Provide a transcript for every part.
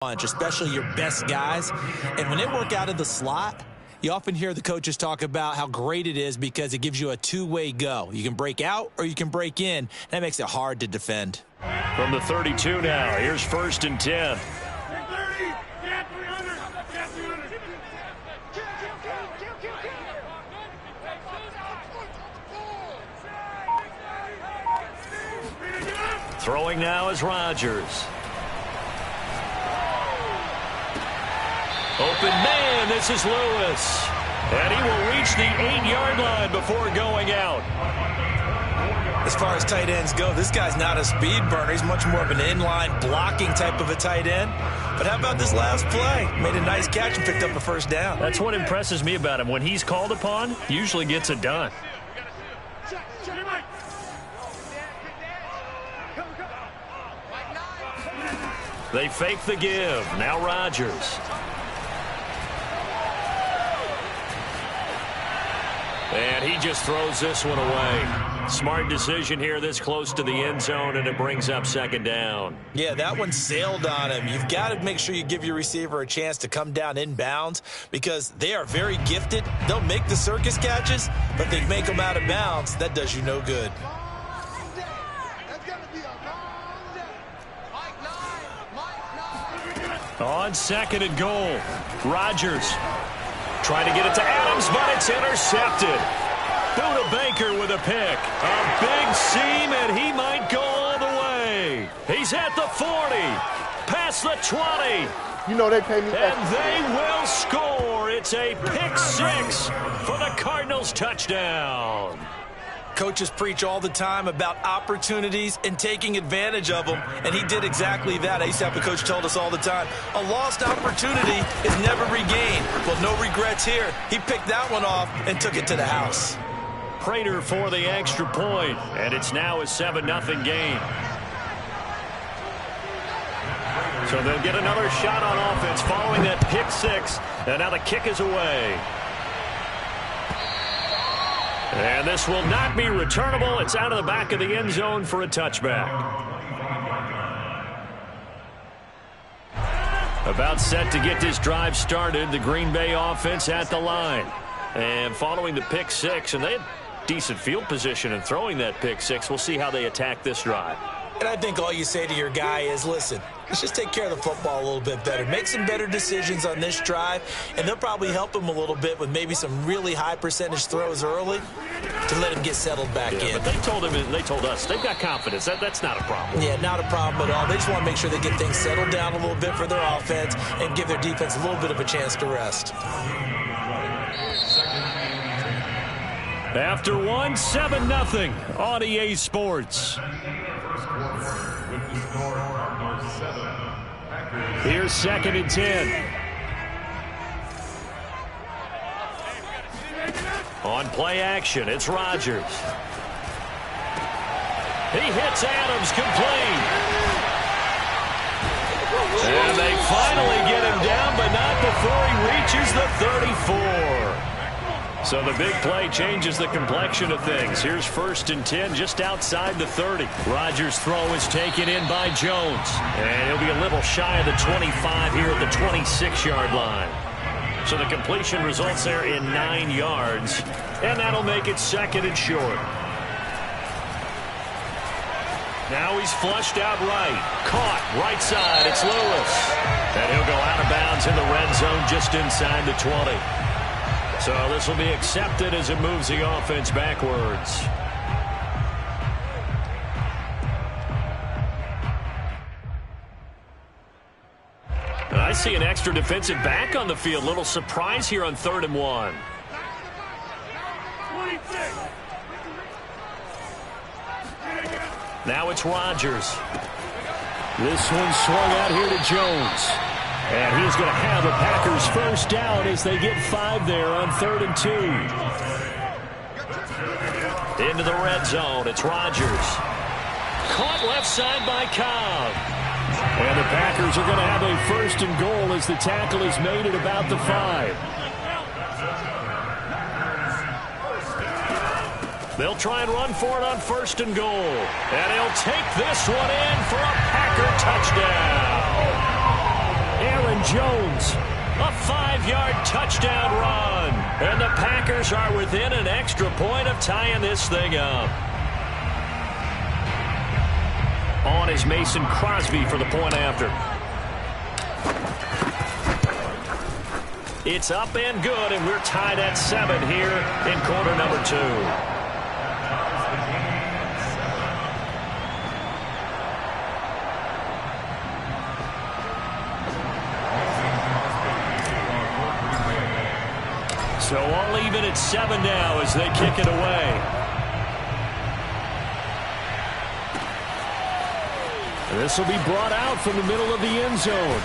bunch, especially your best guys. And when they work out of the slot, you often hear the coaches talk about how great it is because it gives you a two-way go. You can break out or you can break in. That makes it hard to defend. From the 32 now, here's 1st and 10. Throwing now is Rodgers. Open man, this is Lewis. And he will reach the 8-yard line before going out. As far as tight ends go, this guy's not a speed burner. He's much more of an inline blocking type of a tight end. But how about this last play? Made a nice catch and picked up a first down. That's what impresses me about him. When he's called upon, usually gets it done. They fake the give. Now Rodgers. And he just throws this one away. Smart decision here this close to the end zone, and it brings up 2nd down. Yeah, that one sailed on him. You've got to make sure you give your receiver a chance to come down inbounds because they are very gifted. They'll make the circus catches, but they make them out of bounds. That does you no good. On 2nd and goal, Rodgers trying to get it to Adams, but it's intercepted. Buda Baker with a pick. A big seam, and he might go all the way. He's at the 40, past the 20. You know they pay me. And they will score. It's a pick 6 for the Cardinals touchdown. Coaches preach all the time about opportunities and taking advantage of them, and he did exactly that. I used to have a coach told us all the time, a lost opportunity is never regained. Well, no regrets here. He picked that one off and took it to the house. Prater for the extra point, and it's now a 7-0 game. So they'll get another shot on offense following that pick 6, and now the kick is away. And this will not be returnable. It's out of the back of the end zone for a touchback. About set to get this drive started. The Green Bay offense at the line. And following the pick 6, and they had decent field position in throwing that pick 6. We'll see how they attack this drive. And I think all you say to your guy is, listen, let's just take care of the football a little bit better. Make some better decisions on this drive, and they'll probably help him a little bit with maybe some really high percentage throws early to let him get settled back in. But they told him, and they told us, they've got confidence. That's not a problem. Yeah, not a problem at all. They just want to make sure they get things settled down a little bit for their offense and give their defense a little bit of a chance to rest. After 7-0 on EA Sports. Here's 2nd and 10. On play action, it's Rodgers. He hits Adams complete. And they finally get him down, but not before he reaches the 34. So the big play changes the complexion of things. Here's 1st and 10 just outside the 30. Rodgers' throw is taken in by Jones. And he'll be a little shy of the 25 here at the 26-yard line. So the completion results there in 9 yards. And that'll make it 2nd and short. Now he's flushed out right. Caught right side. It's Lewis. And he'll go out of bounds in the red zone just inside the 20. So this will be accepted as it moves the offense backwards. I see an extra defensive back on the field. Little surprise here on 3rd and 1. Now it's Rodgers. This one swung out here to Jones. And he's going to have a Packers first down as they get 5 there on 3rd and 2. Into the red zone. It's Rodgers. Caught left side by Cobb. And the Packers are going to have a 1st and goal as the tackle is made at about the 5. They'll try and run for it on 1st and goal. And he'll take this one in for a Packer touchdown. Jones. A 5-yard touchdown run. And the Packers are within an extra point of tying this thing up. On is Mason Crosby for the point after. It's up and good, and we're tied at 7 here in quarter number 2. So all even at 7 now as they kick it away. This will be brought out from the middle of the end zone.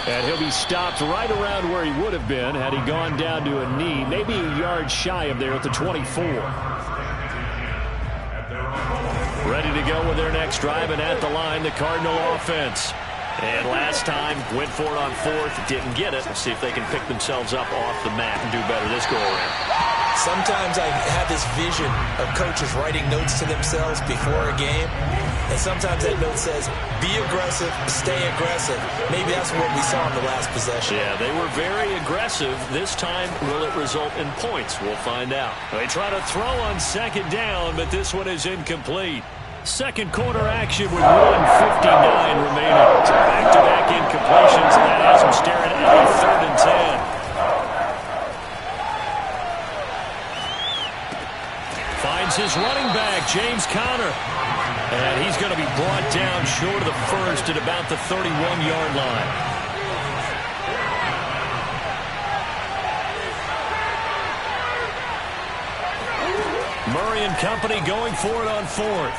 And he'll be stopped right around where he would have been had he gone down to a knee, maybe a yard shy of there at the 24. Ready to go with their next drive, and at the line, the Cardinal offense. And last time, went for it on 4th, didn't get it. Let's see if they can pick themselves up off the mat and do better this go-around. Sometimes I have this vision of coaches writing notes to themselves before a game. And sometimes that note says, be aggressive, stay aggressive. Maybe that's what we saw in the last possession. Yeah, they were very aggressive. This time, will it result in points? We'll find out. They try to throw on 2nd down, but this one is incomplete. Second quarter action with 1:59 remaining. Back-to-back incompletions, and that has them staring at a 3rd and 10. Finds his running back, James Conner. And he's going to be brought down short of the first at about the 31-yard line. Murray and company going for it on 4th.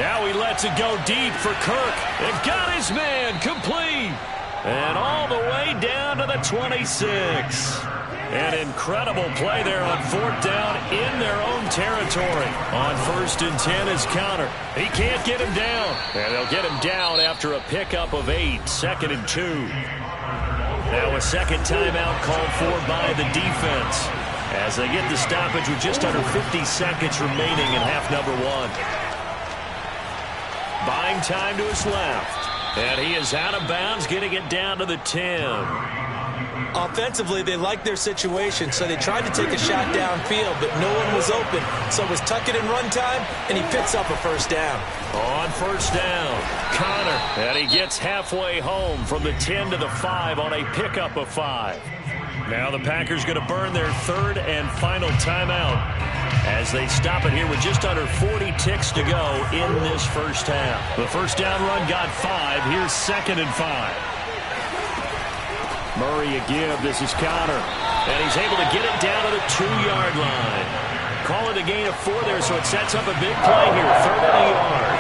Now he lets it go deep for Kirk. And got his man complete. And all the way down to the 26. An incredible play there on 4th down in their own territory. On 1st and 10 is Conner. He can't get him down. And they'll get him down after a pickup of 8. 2nd and 2. Now a second timeout called for by the defense, as they get the stoppage with just under 50 seconds remaining in half number 1. Buying time to his left. And he is out of bounds, getting it down to the 10. Offensively, they liked their situation, so they tried to take a shot downfield, but no one was open. So it was tuck it and run time, and he picks up a 1st down. On 1st down, Conner. And he gets halfway home from the 10 to the 5 on a pickup of 5. Now the Packers going to burn their 3rd and final timeout as they stop it here with just under 40 ticks to go in this first half. The 1st down run got 5. Here's 2nd and 5. Murray a give. This is Conner. And he's able to get it down to the 2-yard line. Call it a gain of 4 there, so it sets up a big play here. 3rd and a yard.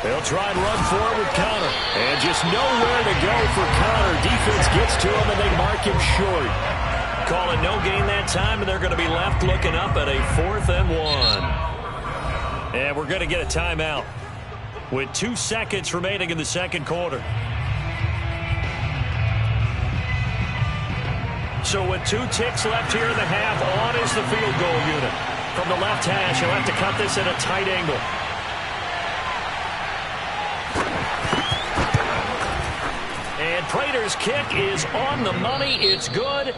They'll try and run forward with Conner. And just nowhere to go for Conner. Defense gets to him, and they mark him short. Call it no gain that time, and they're going to be left looking up at a 4th and 1. And we're going to get a timeout with 2 seconds remaining in the second quarter. So with 2 ticks left here in the half, on is the field goal unit. From the left hash, he'll have to cut this at a tight angle. And Prater's kick is on the money. It's good.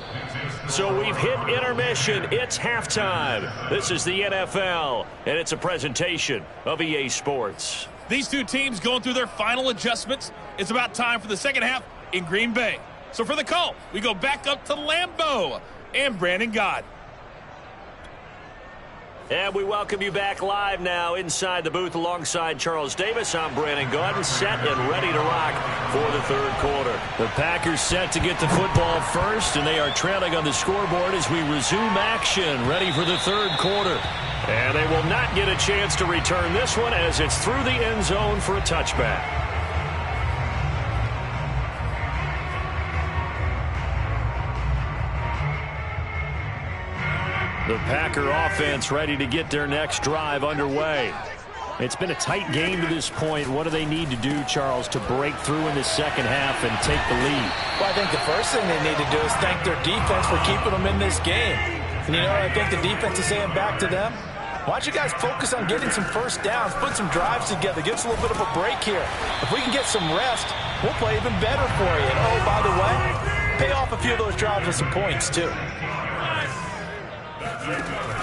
So we've hit intermission. It's halftime. This is the NFL, and it's a presentation of EA Sports. These two teams going through their final adjustments. It's about time for the second half in Green Bay. So for the call, we go back up to Lambeau and Brandon Gott. And we welcome you back live now inside the booth alongside Charles Davis. I'm Brandon Gaudin, set and ready to rock for the third quarter. The Packers set to get the football first, and they are trailing on the scoreboard as we resume action, ready for the third quarter. And they will not get a chance to return this one as it's through the end zone for a touchback. The Packer offense ready to get their next drive underway. It's been a tight game to this point. What do they need to do, Charles, to break through in the second half and take the lead? Well, I think the first thing they need to do is thank their defense for keeping them in this game. And I think the defense is saying back to them, why don't you guys focus on getting some first downs, put some drives together, give us a little bit of a break here. If we can get some rest, we'll play even better for you. And, oh, by the way, pay off a few of those drives with some points, too.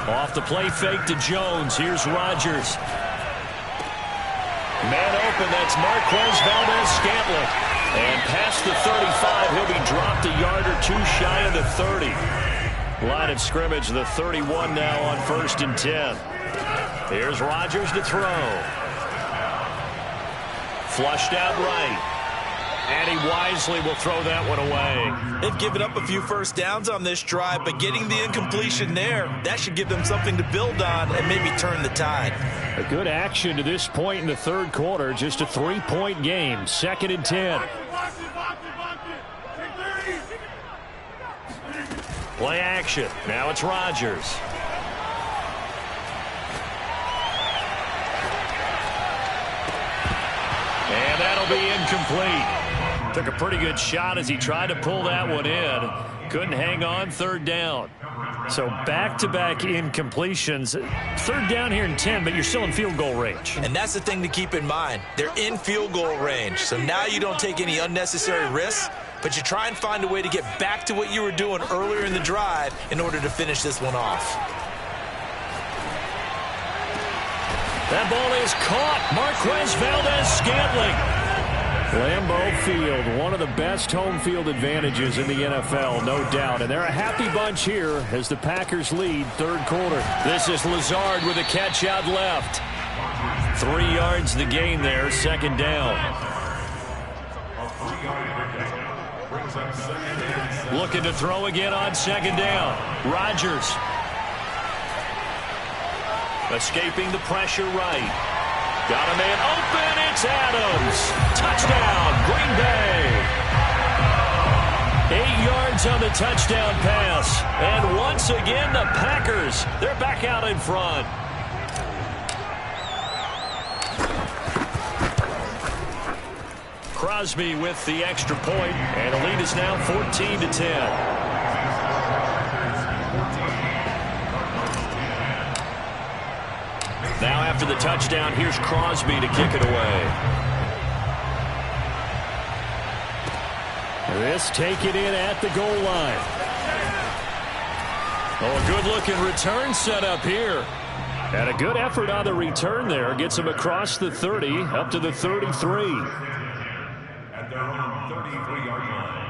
Off the play fake to Jones. Here's Rodgers. Man open, that's Marquez Valdez-Scantling. And past the 35, he'll be dropped a yard or two shy of the 30. Line of scrimmage, the 31 now on 1st and 10. Here's Rodgers to throw. Flushed out right. And he wisely will throw that one away. They've given up a few first downs on this drive, but getting the incompletion there, that should give them something to build on and maybe turn the tide. A good action to this point in the third quarter. Just a 3-point game. 2nd and 10. Play action. Now it's Rodgers. And that'll be incomplete. Took a pretty good shot as he tried to pull that one in. Couldn't hang on, 3rd down. So back-to-back incompletions. 3rd down here in 10, but you're still in field goal range. And that's the thing to keep in mind. They're in field goal range. So now you don't take any unnecessary risks, but you try and find a way to get back to what you were doing earlier in the drive in order to finish this one off. That ball is caught. Marquez Valdez-Scantling. Lambeau Field, one of the best home field advantages in the NFL, no doubt. And they're a happy bunch here as the Packers lead 3rd quarter. This is Lazard with a catch out left. 3 yards the gain there, 2nd down. Looking to throw again on 2nd down. Rodgers. Escaping the pressure right. Got a man open. It's Adams. Touchdown, Green Bay. 8 yards on the touchdown pass. And once again, the Packers, they're back out in front. Crosby with the extra point, and the lead is now 14-10. Now after the touchdown, here's Crosby to kick it away. This taken in at the goal line. Oh, a good-looking return set up here. And a good effort on the return there. Gets him across the 30, up to the 33. At their own 33-yard line.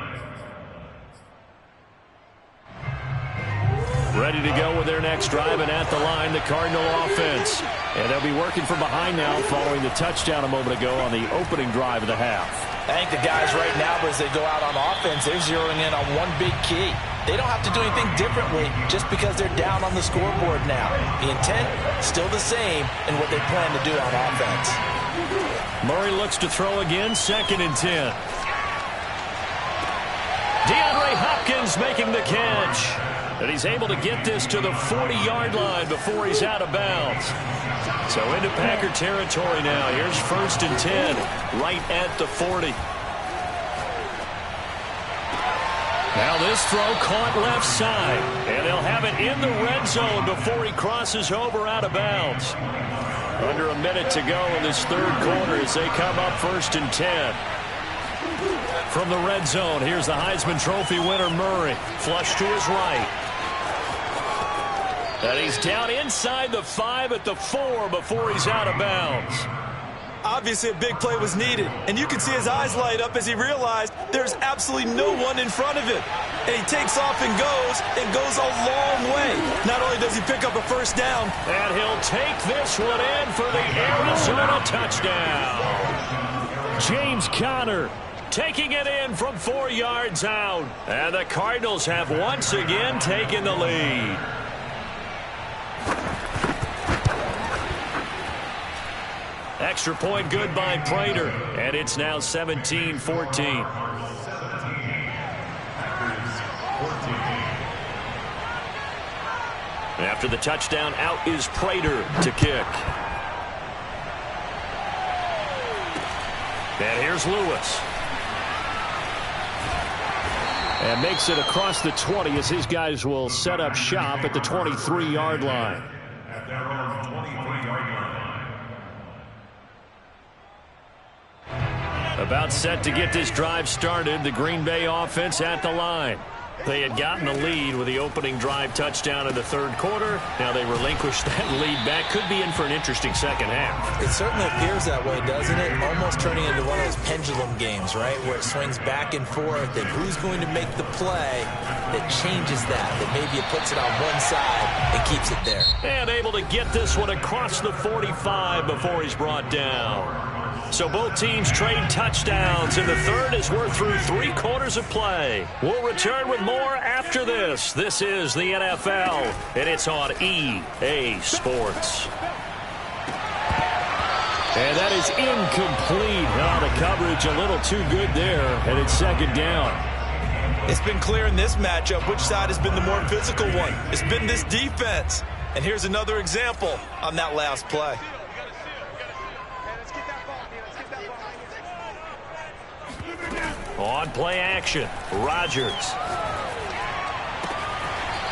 Ready to go with their next drive, and at the line, the Cardinal offense. And they'll be working from behind now following the touchdown a moment ago on the opening drive of the half. I think the guys right now, as they go out on offense, they're zeroing in on one big key. They don't have to do anything differently just because they're down on the scoreboard now. The intent, still the same in what they plan to do on offense. Murray looks to throw again, 2nd and 10. DeAndre Hopkins making the catch. And he's able to get this to the 40-yard line before he's out of bounds. So into Packer territory now. Here's 1st and 10, right at the 40. Now this throw caught left side. And they'll have it in the red zone before he crosses over out of bounds. Under a minute to go in this 3rd quarter as they come up 1st and 10. From the red zone, here's the Heisman Trophy winner, Murray. Flush to his right. And he's down inside the 5 at the 4 before he's out of bounds. Obviously, a big play was needed, and you can see his eyes light up as he realized there's absolutely no one in front of him. And he takes off and goes a long way. Not only does he pick up a 1st down, and he'll take this one in for the Arizona touchdown. James Conner taking it in from 4 yards out. And the Cardinals have once again taken the lead. Extra point good by Prater, and it's now 17-14. After the touchdown, out is Prater to kick. And here's Lewis. And makes it across the 20 as his guys will set up shop at the 23-yard line. At their own 23-yard line. About set to get this drive started, the Green Bay offense at the line. They had gotten the lead with the opening drive touchdown in the third quarter. Now they relinquished that lead back. Could be in for an interesting second half. It certainly appears that way, doesn't it? Almost turning into one of those pendulum games, right, where it swings back and forth, and who's going to make the play that changes that maybe it puts it on one side and keeps it there. And able to get this one across the 45 before he's brought down. So both teams trade touchdowns in the third as we're through 3 quarters of play. We'll return with more after this. This is the NFL, and it's on EA Sports. And that is incomplete. Oh, the coverage a little too good there, and it's second down. It's been clear in this matchup which side has been the more physical one. It's been this defense. And here's another example on that last play. On play action, Rodgers.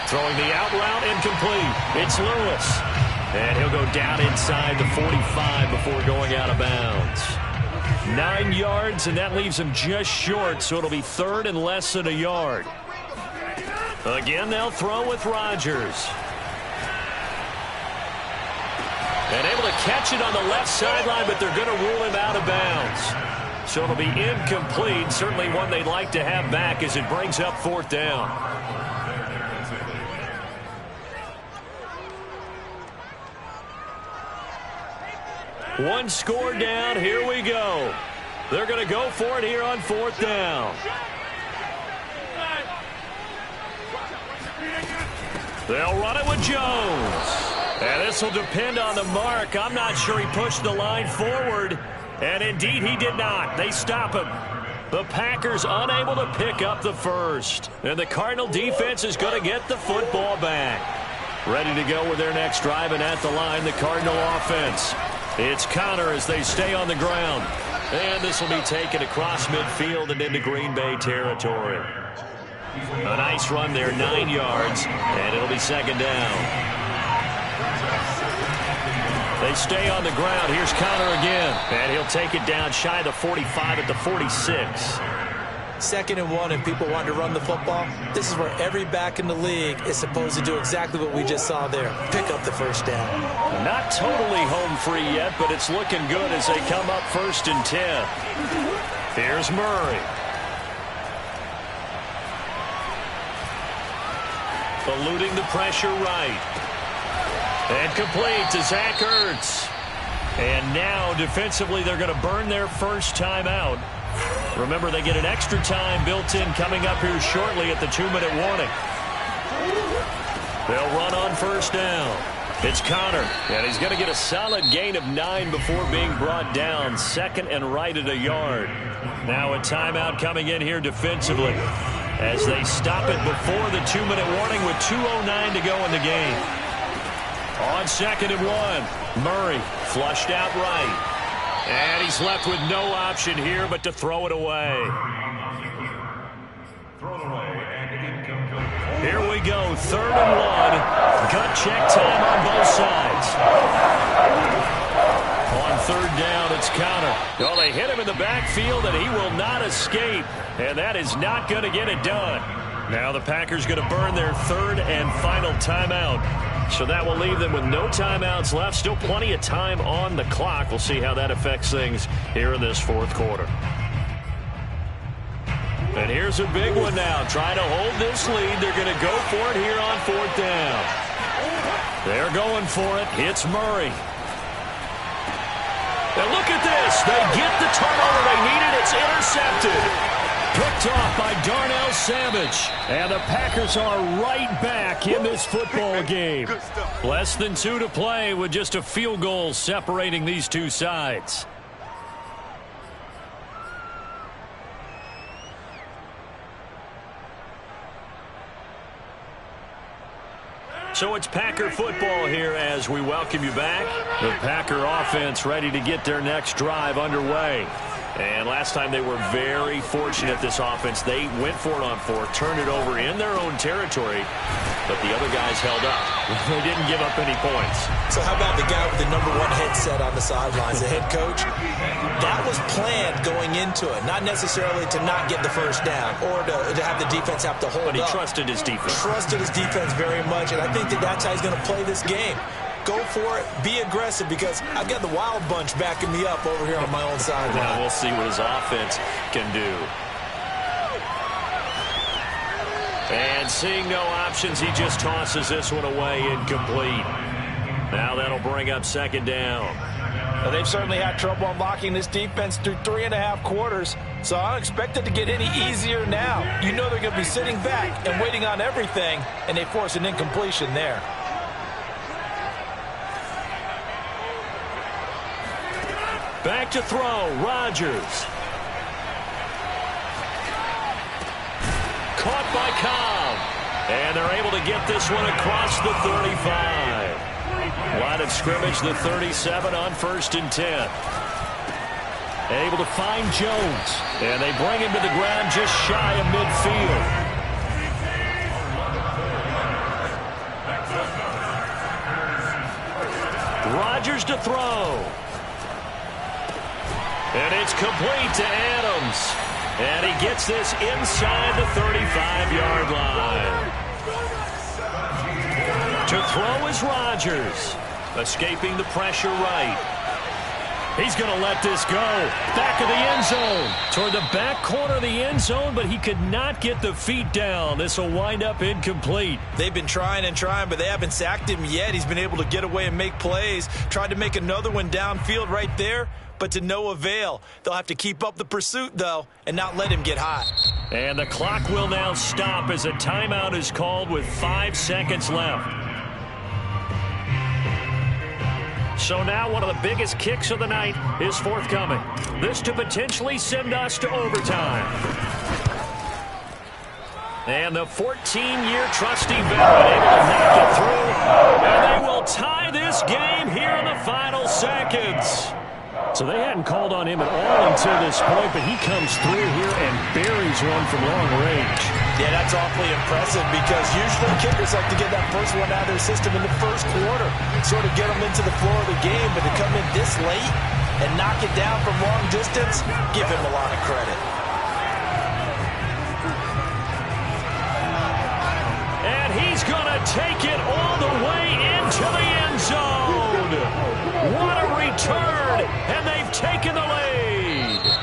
Throwing the out route incomplete. It's Lewis. And he'll go down inside the 45 before going out of bounds. 9 yards, and that leaves him just short, so it'll be third and less than a yard. Again, they'll throw with Rodgers. And able to catch it on the left sideline, but they're going to rule him out of bounds. So it'll be incomplete, certainly one they'd like to have back as it brings up fourth down. One score down, here we go. They're going to go for it here on fourth down. They'll run it with Jones. And this will depend on the mark. I'm not sure he pushed the line forward. And indeed, he did not. They stop him. The Packers unable to pick up the first. And the Cardinal defense is going to get the football back. Ready to go with their next drive, and at the line, the Cardinal offense. It's Connor as they stay on the ground. And this will be taken across midfield and into Green Bay territory. A nice run there, 9 yards, and it'll be second down. They stay on the ground. Here's Connor again. And he'll take it down shy of the 45 at the 46. 2nd and 1 and people want to run the football. This is where every back in the league is supposed to do exactly what we just saw there. Pick up the first down. Not totally home free yet, but it's looking good as they come up 1st and 10. Here's Murray. Eluding the pressure right. And complete to Zach Ertz. And now defensively they're going to burn their first timeout. Remember, they get an extra time built in coming up here shortly at the 2-minute warning. They'll run on first down. It's Connor, and he's going to get a solid gain of 9 before being brought down. 2nd and right at a yard. Now a timeout coming in here defensively as they stop it before the 2-minute warning with 2:09 to go in the game. On 2nd and 1, Murray flushed out right. And he's left with no option here but to throw it away. Here we go, 3rd and 1. Gut check time on both sides. On 3rd down, it's Connor. Well, they hit him in the backfield, and he will not escape. And that is not going to get it done. Now the Packers going to burn their 3rd and final timeout. So that will leave them with no timeouts left. Still plenty of time on the clock. We'll see how that affects things here in this 4th quarter. And here's a big one now. Trying to hold this lead. They're going to go for it here on 4th down. They're going for it. It's Murray. And look at this. They get the turnover they needed. It's intercepted. Picked off by Darnell Savage. And the Packers are right back in this football game. Less than 2 to play with just a field goal separating these two sides. So it's Packer football here as we welcome you back. The Packer offense ready to get their next drive underway. And last time they were very fortunate, this offense. They went for it on fourth, turned it over in their own territory, but the other guys held up. They didn't give up any points. So how about the guy with the #1 headset on the sidelines, the head coach? That was planned going into it, not necessarily to not get the first down or to have the defense have to hold up. But he trusted his defense. Trusted his defense very much, and I think that's how he's going to play this game. Go for it. Be aggressive, because I've got the Wild Bunch backing me up over here on my own sideline. Now we'll see what his offense can do. And seeing no options, he just tosses this one away incomplete. Now that'll bring up second down. Well, they've certainly had trouble unlocking this defense through 3.5 quarters, so I don't expect it to get any easier now. You know they're going to be sitting back and waiting on everything, and they force an incompletion there. Back to throw, Rodgers. Caught by Cobb. And they're able to get this one across the 35. Line of scrimmage, the 37 on 1st and 10. Able to find Jones. And they bring him to the ground just shy of midfield. Rodgers to throw. And it's complete to Adams. And he gets this inside the 35-yard line. To throw is Rodgers. Escaping the pressure right. He's going to let this go. Back of the end zone. Toward the back corner of the end zone, but he could not get the feet down. This will wind up incomplete. They've been trying and trying, but they haven't sacked him yet. He's been able to get away and make plays. Tried to make another one downfield right there, but to no avail. They'll have to keep up the pursuit, though, and not let him get hot. And the clock will now stop as a timeout is called with 5 seconds left. So now one of the biggest kicks of the night is forthcoming. This to potentially send us to overtime. And the 14-year trusty veteran able to knock it through. And they will tie this game here in the final seconds. So they hadn't called on him at all until this point, but he comes through here and buries one from long range. Yeah, that's awfully impressive, because usually kickers like to get that first one out of their system in the first quarter, sort of get them into the flow of the game, but to come in this late and knock it down from long distance, give him a lot of credit. And he's going to take it all the way into the end zone. What a return, and they've taken